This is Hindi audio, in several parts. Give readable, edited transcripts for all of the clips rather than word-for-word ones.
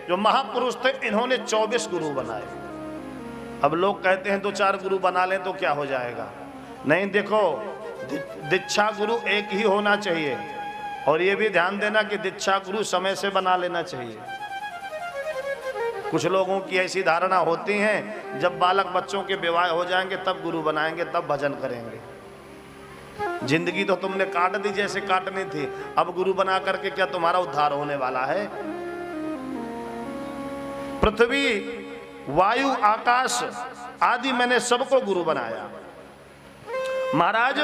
जो महापुरुष थे, इन्होंने 24 गुरु बनाए। अब लोग कहते हैं 2-4 गुरु बना लें तो क्या हो जाएगा। नहीं, देखो दीक्षा गुरु एक ही होना चाहिए, और ये भी ध्यान देना कि दीक्षा गुरु समय से बना लेना चाहिए। कुछ लोगों की ऐसी धारणा होती है जब बालक बच्चों के विवाह हो जाएंगे तब गुरु बनाएंगे, तब भजन करेंगे। जिंदगी तो तुमने काट दी जैसे काटनी थी, अब गुरु बना करके क्या तुम्हारा उद्धार होने वाला है। पृथ्वी, वायु, आकाश आदि मैंने सबको गुरु बनाया। महाराज,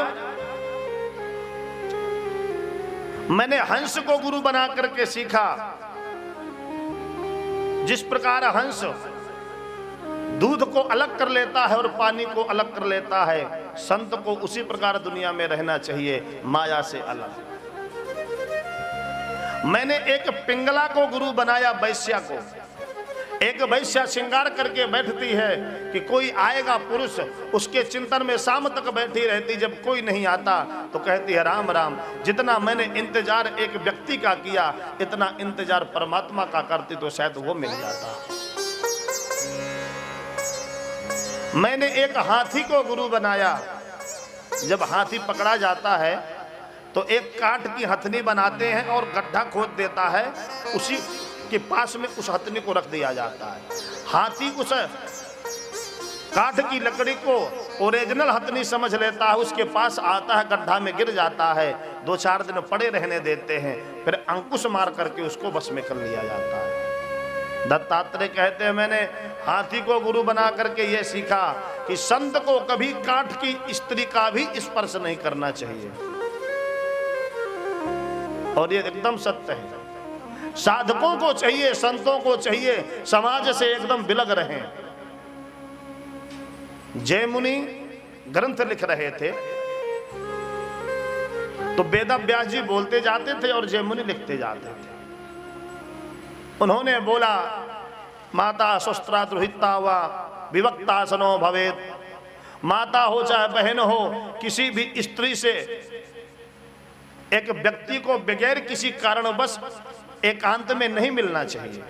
मैंने हंस को गुरु बना करके सीखा। जिस प्रकार हंस दूध को अलग कर लेता है और पानी को अलग कर लेता है, संत को उसी प्रकार दुनिया में रहना चाहिए, माया से अलग। मैंने एक पिंगला को गुरु बनाया, वैश्या को। एक वैश्या श्रृंगार करके बैठती है कि कोई आएगा पुरुष, उसके चिंतन में शाम तक बैठी रहती। जब कोई नहीं आता तो कहती है राम राम। जितना मैंने इंतजार एक व्यक्ति का किया, इतना इंतजार परमात्मा का करती तो शायद वो मिल जाता। मैंने एक हाथी को गुरु बनाया। जब हाथी पकड़ा जाता है तो एक काठ की हथनी बनाते हैं और गड्ढा खोद देता है, उसी के पास में उस हथनी को रख दिया जाता है। हाथी उस काठ की लकड़ी को ओरिजिनल हथनी समझ लेता है, उसके पास आता है, गड्ढा में गिर जाता है, 2-4 दिन पड़े रहने देते हैं, फिर अंकुश मार करके उसको बस में कर लिया जाता है। दत्तात्रेय कहते हैं मैंने हाथी को गुरु बना करके ये सीखा कि संत को कभी काठ की स्त्री का भी स्पर्श नहीं करना चाहिए, और ये एकदम सत्य है। साधकों को चाहिए, संतों को चाहिए समाज से एकदम बिलग रहे। जय मुनि ग्रंथ लिख रहे थे तो वेद व्यास जी बोलते जाते थे और जय मुनि लिखते जाते थे। उन्होंने बोला, माता शस्त्रा दुहिता वा विवक्तासनो भवेत। माता हो चाहे बहन हो, किसी भी स्त्री से एक व्यक्ति को बगैर किसी कारणवश एकांत में नहीं मिलना चाहिए।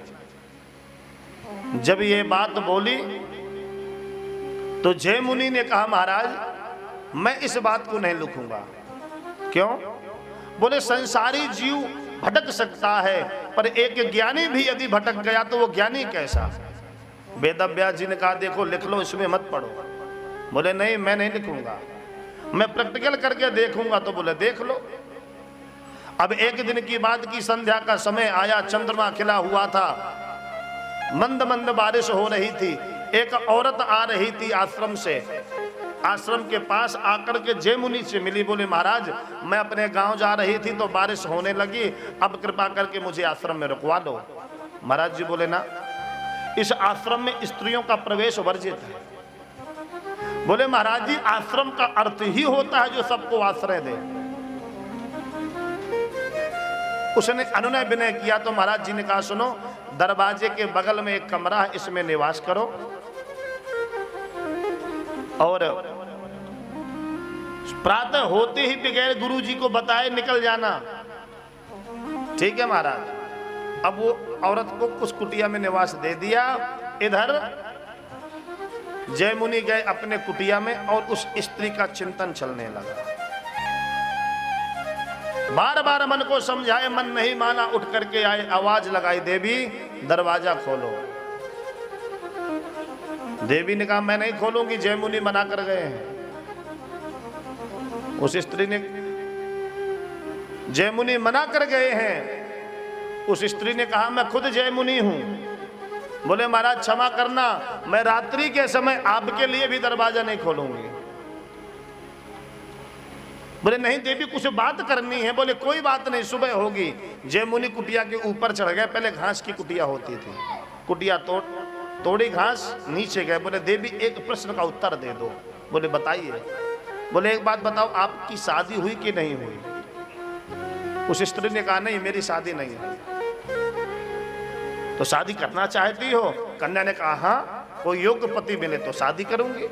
जब ये बात बोली तो जय मुनि ने कहा, महाराज मैं इस बात को नहीं लिखूंगा। क्यों? बोले संसारी जीव भटक सकता है, पर एक ज्ञानी भी यदि भटक गया तो वो ज्ञानी कैसा। वेद व्यास जी ने कहा, देखो लिख लो, इसमें मत पढ़ो। बोले नहीं, मैं नहीं लिखूंगा, मैं प्रैक्टिकल करके देखूंगा। तो बोले देख लो। अब एक दिन की बात की संध्या का समय आया, चंद्रमा खिला हुआ था, मंद मंद बारिश हो रही थी। एक औरत आ रही थी आश्रम से, आश्रम के पास आकर के जय मुनि से मिली। बोले महाराज मैं अपने गांव जा रही थी तो बारिश होने लगी, अब कृपा करके मुझे आश्रम में रुकवा लो। महाराज जी बोले ना, इस आश्रम में स्त्रियों का प्रवेश वर्जित है। बोले महाराज जी आश्रम का अर्थ ही होता है जो सबको आश्रय दे। उसने अनुनय विनय किया तो महाराज जी ने कहा, सुनो दरवाजे के बगल में एक कमरा है, इसमें निवास करो और प्रातः होते ही बगैर गुरु जी को बताए निकल जाना। ठीक है महाराज। अब वो औरत को उस कुटिया में निवास दे दिया। इधर जय मुनि गए अपने कुटिया में और उस स्त्री का चिंतन चलने लगा। बार बार मन को समझाए, मन नहीं माना, उठ करके आए, आवाज लगाई, देवी दरवाजा खोलो। देवी ने कहा मैं नहीं खोलूंगी, जय मुनि मना कर गए हैं। उस स्त्री ने, जय मुनि मना कर गए हैं। उस स्त्री ने कहा मैं खुद जय मुनि हूं। बोले महाराज क्षमा करना, मैं रात्रि के समय आपके लिए भी दरवाजा नहीं खोलूंगी। बोले नहीं देवी कुछ बात करनी है। बोले कोई बात नहीं, सुबह होगी। जय मुनि कुटिया के ऊपर चढ़ गए। पहले घास की कुटिया होती थी, कुटिया तोड़ी घास, नीचे गए। बोले देवी एक प्रश्न का उत्तर दे दो। बोले बताइए। बोले एक बात बताओ, आपकी शादी हुई कि नहीं हुई? उस स्त्री ने कहा नहीं मेरी शादी नहीं है। तो शादी करना चाहती हो? कन्या ने कहा हाँ, कोई योग्य पति मिले तो शादी करूंगी।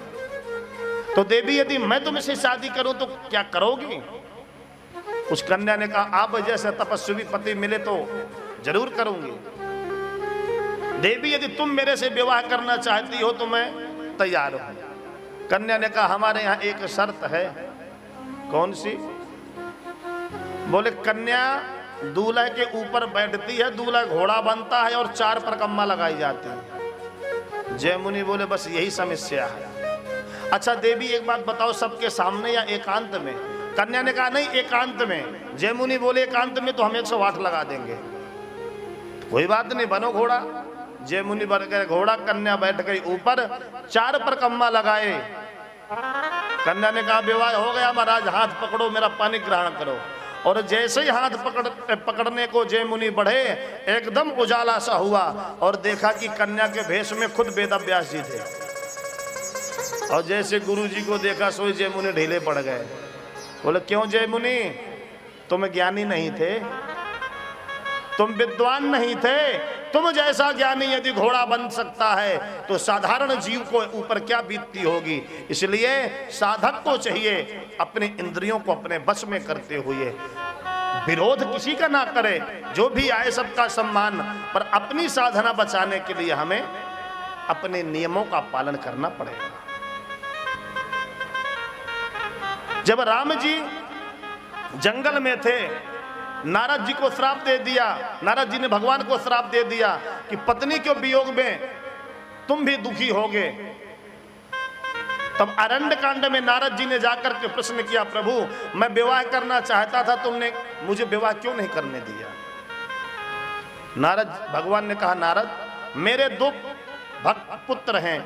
तो देवी यदि मैं तुमसे शादी करूं तो क्या करोगी? उस कन्या ने कहा आप जैसे तपस्वी पति मिले तो जरूर करूंगी। देवी यदि तुम मेरे से विवाह करना चाहती हो तो मैं तैयार हूं। कन्या ने कहा हमारे यहाँ एक शर्त है। कौन सी? बोले कन्या दूल्हे के ऊपर बैठती है, दूल्हा घोड़ा बनता है और 4 परकम्मा लगाई जाती है। जय मुनि बोले बस यही समस्या है। अच्छा देवी एक बात बताओ, सबके सामने या एकांत में? कन्या ने कहा नहीं एकांत में। जय मुनि बोले एकांत में तो हम 108 लगा देंगे। कोई बात नहीं, बनो घोड़ा। जय मुनि बन गए घोड़ा, कन्या बैठ गई ऊपर, 4 परकम्मा लगाए। कन्या ने कहा विवाह हो गया महाराज, हाथ पकड़ो मेरा पानी ग्रहण करो। और जैसे ही हाथ पकड़ने को जय मुनि बढ़े, एकदम उजाला सा हुआ और देखा कि कन्या के भेष में खुद वेद व्यास जी थे। और जैसे गुरु जी को देखा सोई जय मुनि ढीले पड़ गए। बोले क्यों जय मुनि, तुम ज्ञानी नहीं थे, तुम विद्वान नहीं थे? तुम जैसा ज्ञानी यदि घोड़ा बन सकता है तो साधारण जीव को ऊपर क्या बीतती होगी। इसलिए साधक को चाहिए अपने इंद्रियों को अपने बस में करते हुए विरोध किसी का ना करे, जो भी आए सबका सम्मान, पर अपनी साधना बचाने के लिए हमें अपने नियमों का पालन करना पड़ेगा। जब राम जी जंगल में थे, नारद जी को श्राप दे दिया। नारद जी ने भगवान को श्राप दे दिया कि पत्नी के वियोग में तुम भी दुखी होगे। तब अरण्य कांड में नारद जी ने जाकर के प्रश्न किया, प्रभु मैं विवाह करना चाहता था, तुमने मुझे विवाह क्यों नहीं करने दिया? नारद भगवान ने कहा नारद मेरे 2 भक्त पुत्र हैं।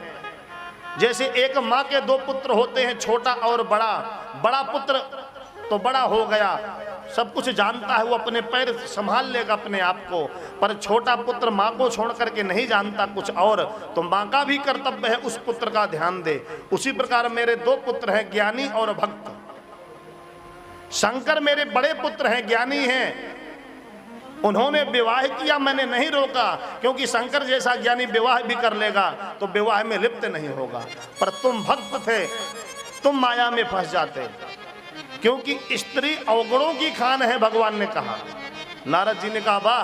जैसे एक माँ के 2 पुत्र होते हैं, छोटा और बड़ा। बड़ा पुत्र तो बड़ा हो गया, सब कुछ जानता है, वो अपने पैर संभाल लेगा अपने आप को, पर छोटा पुत्र माँ को छोड़ करके नहीं जानता कुछ और, तो माँ का भी कर्तव्य है उस पुत्र का ध्यान दे। उसी प्रकार मेरे 2 पुत्र हैं, ज्ञानी और भक्त। शंकर मेरे बड़े पुत्र हैं, ज्ञानी हैं, उन्होंने विवाह किया, मैंने नहीं रोका, क्योंकि शंकर जैसा ज्ञानी विवाह भी कर लेगा तो विवाह में लिप्त नहीं होगा। पर तुम भक्त थे, तुम माया में फंस जाते, क्योंकि स्त्री अवगुणों की खान है, भगवान ने कहा। नारद जी ने कहा वाह,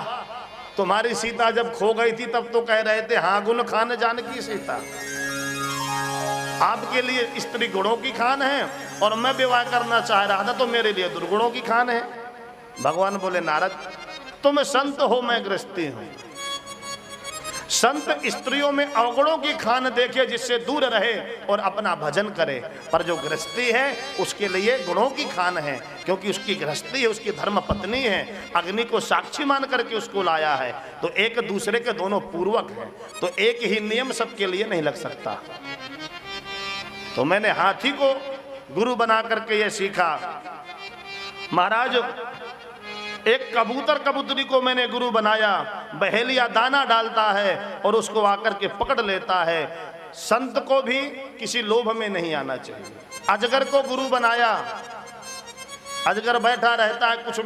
तुम्हारी सीता जब खो गई थी तब तो कह रहे थे हाँ गुण खान जानकी सीता। आपके लिए स्त्री गुणों की खान है और मैं विवाह करना चाह रहा था तो मेरे लिए दुर्गुणों की खान है। भगवान बोले नारद तुम संत हो, मैं गृहस्थी हूं। संत स्त्रियों में अवगुणों की खान देखे, जिससे दूर रहे और अपना भजन करे, पर जो गृहस्थी है उसके लिए गुणों की खान है, क्योंकि उसकी गृहस्थी है, उसकी धर्म पत्नी है, अग्नि को साक्षी मान करके उसको लाया है, तो एक दूसरे के दोनों पूर्वक है, तो एक ही नियम सबके लिए नहीं लग सकता। तो मैंने हाथी को गुरु बना करके ये सीखा। महाराज एक कबूतर कबूतरी को मैंने गुरु बनाया, बहेलिया दाना डालता है और उसको आकर के पकड़ लेता है। संत को भी किसी लोभ में नहीं आना चाहिए। अजगर को गुरु बनाया, अजगर बैठा रहता है, कुछ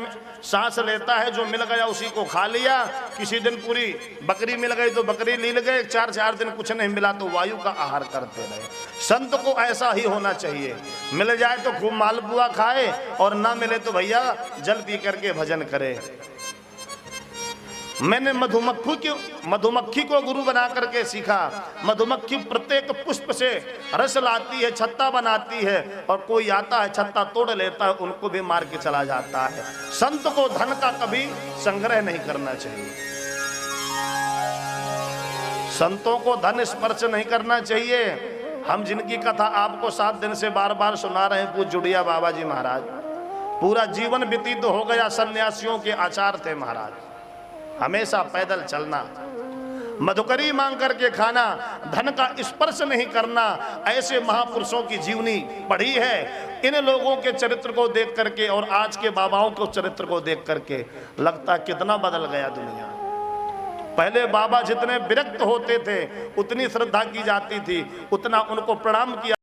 सांस लेता है, जो मिल गया उसी को खा लिया। किसी दिन पूरी बकरी मिल गई तो बकरी लील गए, 4 दिन कुछ नहीं मिला तो वायु का आहार करते रहे। संत को ऐसा ही होना चाहिए, मिल जाए तो खूब मालपुआ खाए और ना मिले तो भैया जल पी करके भजन करे। मैंने मधुमक्खी को गुरु बना करके सीखा। मधुमक्खी प्रत्येक पुष्प से रस लाती है, छत्ता बनाती है, और कोई आता है छत्ता तोड़ लेता है, उनको भी मार के चला जाता है। संत को धन का कभी संग्रह नहीं करना चाहिए, संतों को धन स्पर्श नहीं करना चाहिए। हम जिनकी कथा आपको 7 दिन से बार बार सुना रहे हैं, पूज्य जुड़िया बाबा जी महाराज, पूरा जीवन व्यतीत हो गया, सन्यासियों के आचार थे महाराज, हमेशा पैदल चलना, मधुकरी मांग करके खाना, धन का स्पर्श नहीं करना। ऐसे महापुरुषों की जीवनी पढ़ी है। इन लोगों के चरित्र को देख करके और आज के बाबाओं के चरित्र को देख करके लगता कितना बदल गया दुनिया। पहले बाबा जितने विरक्त होते थे उतनी श्रद्धा की जाती थी, उतना उनको प्रणाम किया